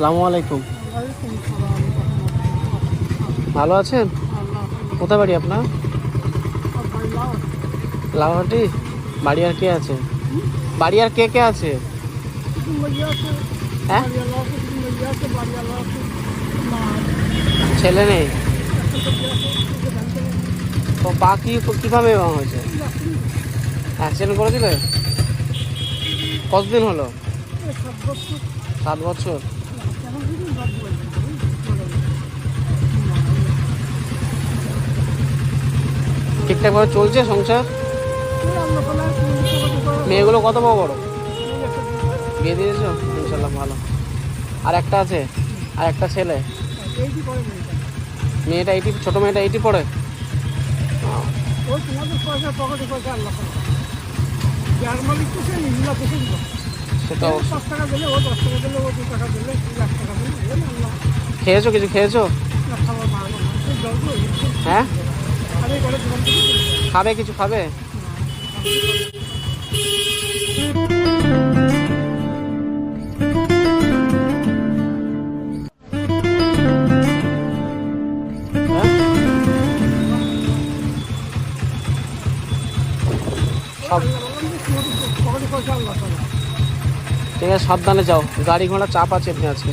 আসসালামু আলাইকুম। ভালো আছেন? কোথায় বাড়ি আপনার? লাউহাটি। বাড়ি আর কে আছে? বাড়ি আর কে কে আছে? হ্যাঁ, ছেলে নেই তো? পা কিভাবে এরকম হয়েছে? অ্যাক্সিডেন্ট করে দিলে? কতদিন হলো? 7 বছর। ঠিকঠাক ভাবে চলছে সংসার? মেয়েগুলো কত বড় বড়? বিয়ে দিয়েছো? ইনশাল্লাহ ভালো। আর একটা আছে? আর একটা ছেলে? মেয়েটা ছোট মেয়েটা 80 পড়ে? সেটা খেয়েছো? কিছু খেয়েছো? হ্যাঁ, খাবে? কিছু খাবে? সব ঠিক আছে, সাবধানে যাও, গাড়ি ঘোড়া চাপ আছে আপনি আজকে।